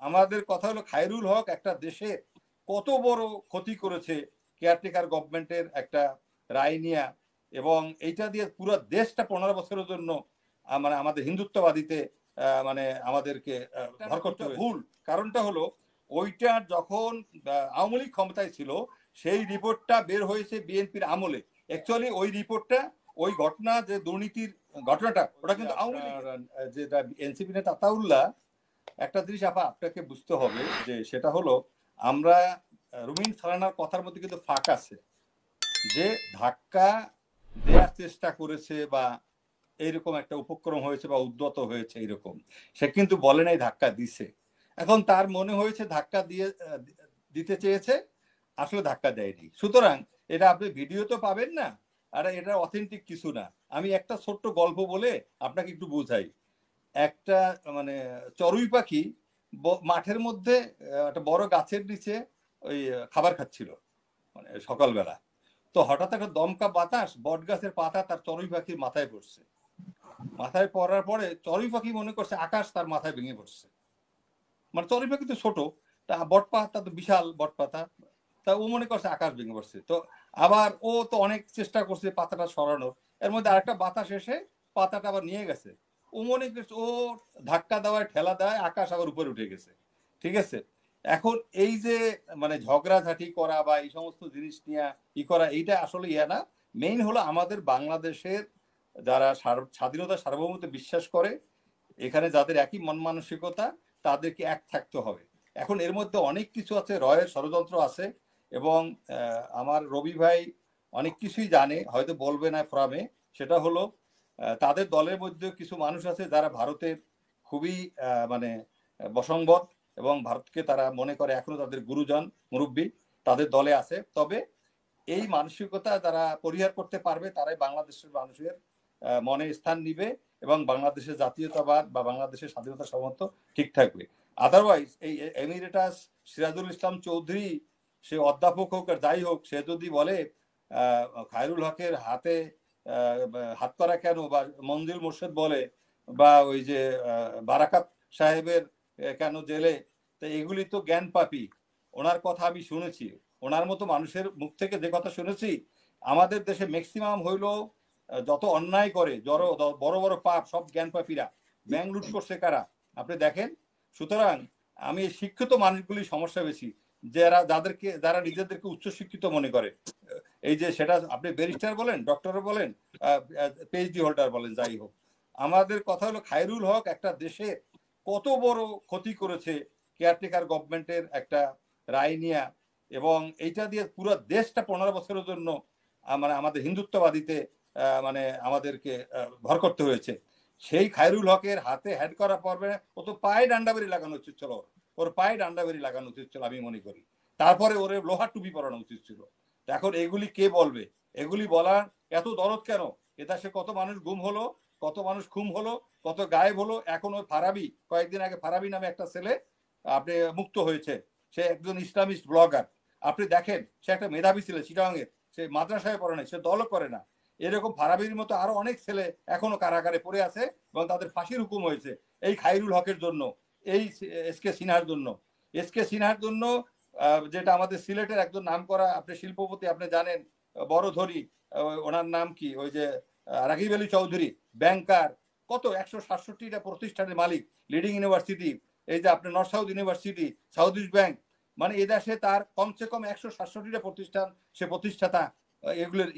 আমাদের কথা হলো খায়রুল হক একটা দেশে কত বড় ক্ষতি করেছে কেয়ারটেকার গভর্নমেন্টের একটা রায় নিয়ে, এবং এইটা দিয়ে পুরো দেশটা 15 বছরের জন্য মানে আমাদের হিন্দুত্ববাদীতে মানে আমাদেরকে ভর করতে ভুল। কারণটা হলো ওইটা যখন আওয়ামী লীগ ক্ষমতায় ছিল সেই রিপোর্টটা বের হয়েছে বিএনপির আমলে। অ্যাকচুয়ালি ওই রিপোর্টটা ওই ঘটনা যে দুর্নীতির ঘটনাটা ওটা কিন্তু আওয়ামী লীগ, যেটা এনসিপি নেতা আতাউল্লাহ, একটা জিনিস আপনাকে বুঝতে হবে যে সেটা হলো আমরা রুমিন ফারহানার কথার মধ্যে কিন্তু ফাঁক আছে, যে ধাক্কা দেওয়ার চেষ্টা করেছে বা এইরকম একটা উপক্রম হয়েছে বা উদ্যত হয়েছে এইরকম, সে কিন্তু বলে নাই ধাক্কা দিছে। এখন তার মনে হয়েছে ধাক্কা দিতে চেয়েছে, আসলে ধাক্কা দেয়নি। সুতরাং এটা আপনি ভিডিও তো পাবেন না, আর এটা অথেন্টিক কিছু না। আমি একটা ছোট্ট গল্প বলে আপনাকে একটু বুঝাই। একটা মানে চড়ুই পাখি মাঠের মধ্যে একটা বড় গাছের নিচে ওই খাবার খাচ্ছিল মানে সকালবেলা। তো হঠাৎ একটা দমকা বাতাস বট গাছের পাতা তার চড়ুই পাখির মাথায় পড়ছে। মাথায় পড়ার পরে চড়ুই পাখি মনে করছে আকাশ তার মাথায় ভেঙে পড়ছে। মানে চড়ুই পাখি তো ছোট, তা বট পাতা তো বিশাল বট পাতা, তা ও মনে করছে আকাশ ভেঙে পড়ছে। তো আবার ও তো অনেক চেষ্টা করছে পাতাটা সরানোর, এর মধ্যে আরেকটা বাতাস এসে পাতাটা আবার নিয়ে গেছে। ও মনে করছে ও ধাক্কা দেওয়ায় ঠেলা দেয় আকাশ আবার উপরে উঠে গেছে। ঠিক আছে, এখন এই যে মানে ঝগড়াঝাটি করা বা এই সমস্ত জিনিস নিয়ে করা, এইটা আসলে না। মেইন হলো আমাদের বাংলাদেশের যারা স্বাধীনতা সার্বভৌমত্বে বিশ্বাস করে, এখানে যাদের একই মন মানসিকতা, তাদেরকে এক থাকতে হবে। এখন এর মধ্যে অনেক কিছু আছে, রয়ের ষড়যন্ত্র আছে, এবং আমার রবি ভাই অনেক কিছুই জানে, হয়তো বলবে না ফোরামে। সেটা হলো তাদের দলের মধ্যে কিছু মানুষ আছে যারা ভারতের খুবই মানে বসংবদ, এবং ভারতকে তারা মনে করে এখনো তাদের গুরুজন মুরব্বী তাদের দলে আছে। তবে এই মানসিকতা যারা পরিহার করতে পারবে তারাই বাংলাদেশের মানুষের মনে স্থান নিবে, এবং বাংলাদেশের জাতীয়তাবাদ বা বাংলাদেশের স্বাধীনতা সামর্থ্য ঠিক থাকবে। আদারওয়াইজ এই এমিরেটাস সিরাজুল ইসলাম চৌধুরী, সে অধ্যাপক হোক আর যাই হোক, সে যদি বলে খায়রুল হকের হাতে হাত করা কেন, বা মঞ্জুর মোর্শেদ বলে, বা ওই যে বারাকাত সাহেবের কেন জেলে, তো এগুলি তো জ্ঞান পাপী। ওনার কথা আমি শুনেছি, ওনার মতো মানুষের মুখ থেকে যে কথা শুনেছি, আমাদের দেশে ম্যাক্সিমাম হইল যত অন্যায় করে বড় বড় পাপ সব জ্ঞান পাপীরা। ব্যাংক লুট করছে কারা আপনি দেখেন। সুতরাং আমি শিক্ষিত মানুষগুলি সমস্যা বেশি, যারা নিজেদেরকে উচ্চ শিক্ষিত মনে করে। এই যে সেটা আপনি ব্যারিস্টার বলেন, ডক্টর বলেন, পিএইচডি হোল্ডার বলেন, যাই হোক, আমাদের কথা হলো খায়রুল হক একটা দেশে কত বড় ক্ষতি করেছে কেয়ারটেকার গভর্নমেন্টের একটা রায় নিয়ে, এবং এইটা দিয়ে পুরো দেশটা 15 বছরের জন্য মানে আমাদের হিন্দুত্ববাদীতে মানে আমাদেরকে ভর করতে হয়েছে। সেই খায়রুল হকের হাতে হেড করা পড়বে না, ও তো পায়ে ডান্ডাবেরি লাগানো উচিত ছিল, ওর পায়ে ডান্ডাবেরি লাগানো উচিত ছিল আমি মনে করি। তারপরে ওর লোহার টুপি পরানো উচিত ছিল। এখন এগুলি কে বলবে? এগুলি বলার এত দরদ কেন? এদেশে কত মানুষ গুম হলো, কত মানুষ খুন হলো, কত গায়েব হলো। এখন ওই ফারাবি, কয়েকদিন আগে ফারাবি নামে একটা ছেলে আপনি মুক্ত হয়েছে, সে একজন ইসলামিস্ট ব্লগার। আপনি দেখেন, সে একটা মেধাবী ছেলে, চিটাগাংয়ের, সে মাদ্রাসায় পড়ে না, সে দলও করে না। এরকম ফারাবির মতো আরো অনেক ছেলে এখনো কারাগারে পড়ে আছে, এবং তাদের ফাঁসির হুকুম হয়েছে এই খায়রুল হকের জন্য, এই এসকে সিনহার জন্য। এসকে সিনহার জন্য, যেটা আমাদের সিলেটের একজন নাম করা আপনি শিল্পপতি, আপনি জানেন, বড় ধরি, ওনার নাম কি, ওই যে রাগিব আলী চৌধুরী, ব্যাংকার, কত 167টা প্রতিষ্ঠানের মালিক, লিডিং ইউনিভার্সিটি, এই যে আপনার north south university, south east bank, মানে এদেশে তার কমসে কম 167টা প্রতিষ্ঠান, সে প্রতিষ্ঠাতা এগুলোর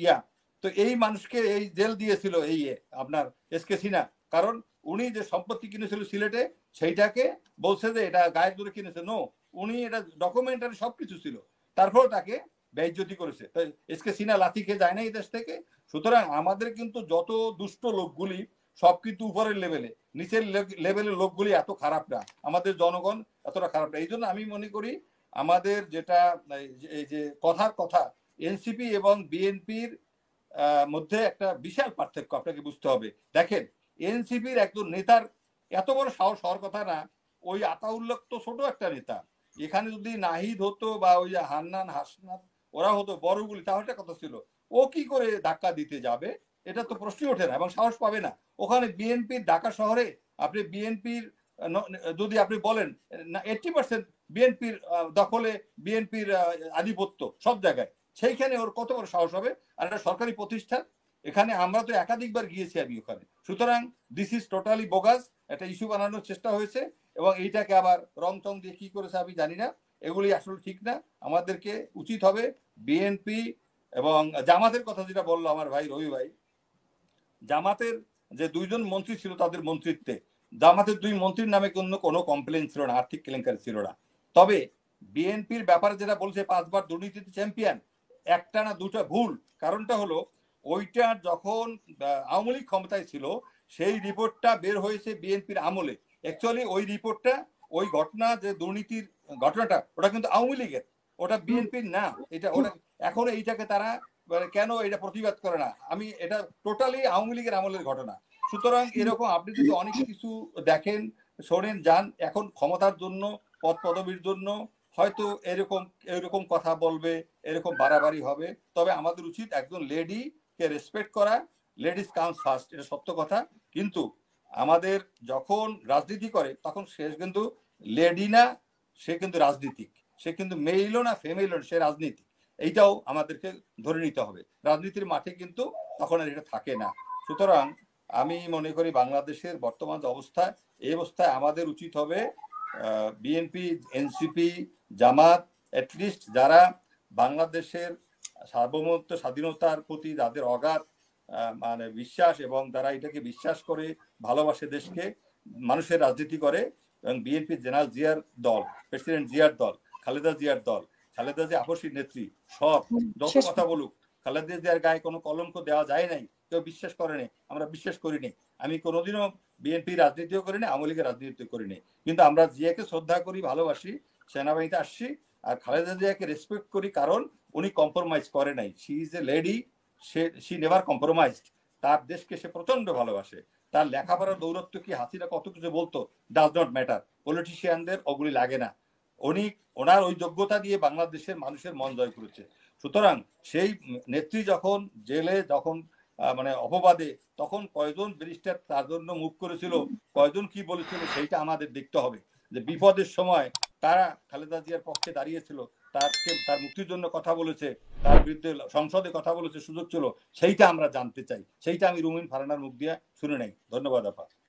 তো এই মানুষকে এই জেল দিয়েছিল এই আপনার এসকে সিনহা। কারণ উনি যে সম্পত্তি কিনেছিল সিলেটে, সেইটাকে বলছে যে এটা গায়ের জোরে কিনেছে। নো, উনি এটা ডকুমেন্টারি সবকিছু ছিল, তারপর তাকে বেইজ্জতি করেছে। তো এসকে সিনহা লাথি খেয়ে যায় না এই দেশ থেকে। সুতরাং আমাদের কিন্তু যত দুষ্ট লোকগুলি সব কিন্তু উপরের লেভেলে, নিচের লেভেলের লোকগুলি এত খারাপ না, আমাদের জনগণ এতটা খারাপ না। এই জন্য আমি মনে করি আমাদের যেটা এই যে কথার কথা, এনসিপি এবং বিএনপির মধ্যে একটা বিশাল পার্থক্য আপনাকে বুঝতে হবে। দেখেন, এনসিপির একজন নেতার এত বড় সাহস হওয়ার কথা না। ওই আতাউল্লাহ তো ছোট একটা নেতা, এখানে যদি নাহিদ হতো বা ওই যে হান্নান হাসনাত ওরা হতো বড়গুলি, তাহলে কথা ছিল। ও কি করে ধাক্কা দিতে যাবে, এটা তো প্রশ্নই ওঠে না, এবং সাহস পাবে না। ওখানে বিএনপির ঢাকা শহরে আপনি বিএনপির যদি আপনি বলেন 80% বিএনপির দখলে, বিএনপির আধিপত্য সব জায়গায়, সেইখানে ওর কত বড় সাহস হবে? আর একটা সরকারি প্রতিষ্ঠান, এখানে আমরা তো একাধিকবার গিয়েছি আমি ওখানে। সুতরাং দিস ইজ টোটালি বোগাস, একটা ইস্যু বানানোর চেষ্টা হয়েছে এবং এইটাকে আবার রং টং দিয়ে কি করেছে আমি জানি না, এগুলি আসলে ঠিক না। আমাদেরকে উচিত হবে বিএনপি এবং জামাতের কথা যেটা বললো আমার ভাই রবি ভাই, জামাতের যে 2জন মন্ত্রী ছিল তাদের মন্ত্রিত্বে, জামাতের 2 মন্ত্রীর নামে কোনো কমপ্লেন ছিল না, আর্থিক কেলেঙ্কারি ছিল না। তবে বিএনপির ব্যাপারে যেটা বলছে 5বার দুর্নীতিতে চ্যাম্পিয়ন, একটা না দুটা ভুল। কারণটা হলো ওইটা যখন আওয়ামী লীগ ক্ষমতায় ছিল সেই রিপোর্টটা বের হয়েছে বিএনপির আমলে। অ্যাকচুয়ালি ওই রিপোর্টটা, ওই ঘটনা যে দুর্নীতির ঘটনাটা, ওটা কিন্তু আওয়ামী লীগের, ওটা বিএনপির না। এটা ওটা এখন এইটাকে তারা কেন এটা প্রতিবাদ করে না? আমি এটা টোটালি আওয়ামী লীগের আমলের ঘটনা। সুতরাং এরকম আপনি যদি অনেক কিছু দেখেন, শোনেন, যান, এখন ক্ষমতার জন্য, পদ পদবীর জন্য হয়তো এরকম কথা বলবে, এরকম বাড়াবাড়ি হবে। তবে আমাদের উচিত একজন লেডি কে রেসপেক্ট করা, লেডিস কামস ফার্স্ট, এটা সত্য কথা। কিন্তু আমাদের যখন রাজনীতি করে তখন সে কিন্তু লেডি না, সে কিন্তু রাজনীতিক, সে কিন্তু মেইলও না ফিমেলও না, সে রাজনীতি। এইটাও আমাদেরকে ধরে নিতে হবে। রাজনীতির মাঠে কিন্তু তখন আর এটা থাকে না। সুতরাং আমি মনে করি বাংলাদেশের বর্তমান অবস্থা, এই অবস্থায় আমাদের উচিত হবে বিএনপি, এনসিপি, জামাত, অ্যাটলিস্ট যারা বাংলাদেশের সার্বভৌমত্ব স্বাধীনতার প্রতি যাদের অগাধ মানে বিশ্বাস এবং যারা এটাকে বিশ্বাস করে, ভালোবাসে দেশকে, মানুষের রাজনীতি করে, এবং বিএনপি জেনারেল জিয়ার দল, প্রেসিডেন্ট জিয়ার দল, খালেদা জিয়ার দল, খালেদা জিয়া আপসীর নেত্রী, সব যত কথা বলুক, খালেদা জিয়ার গায়ে কোনো কলঙ্ক দেওয়া যায় নাই, কেউ বিশ্বাস করেনি, আমরা বিশ্বাস করিনি। আমি কোনোদিনও বিএনপি রাজনীতিও করিনি, আওয়ামী লীগের রাজনীতিও করিনি, কিন্তু আমরা জিয়াকে শ্রদ্ধা করি, ভালোবাসি, সেনাবাহিনীতে আসছি, আর খালেদা জিয়াকে রেসপেক্ট করি, কারণ উনি কম্প্রোমাইজ করে নাই। She is a lady, she never compromised. তার দেশকে সে প্রচন্ড ভালোবাসে। তার লেখাপড়ার দৌরত্ব কি হাসিনা কত কিছু বলতো, ডাজ নট ম্যাটার, পলিটিশিয়ানদের ওগুলি লাগে না। উনি ওনার ওই যোগ্যতা দিয়ে বাংলাদেশের মানুষের মন জয় করেছে। সুতরাং সেই নেত্রী যখন জেলে, যখন মানে অপবাদে, তখন কয়জন ব্যারিস্টার তার জন্য মুভ করেছিল, কয়জন কি বলেছিল, সেইটা আমাদের দেখতে হবে। যে বিপদের সময় তারা খালেদা জিয়ার পক্ষে দাঁড়িয়েছিল, তার মুক্তির জন্য কথা বলেছে, তার বিরুদ্ধে সংসদে কথা বলেছে, সুযোগ ছিল, সেইটা আমরা জানতে চাই। সেইটা আমি রুমিন ফারহানার মুখ দিয়ে শুনে নেই। ধন্যবাদ আপা।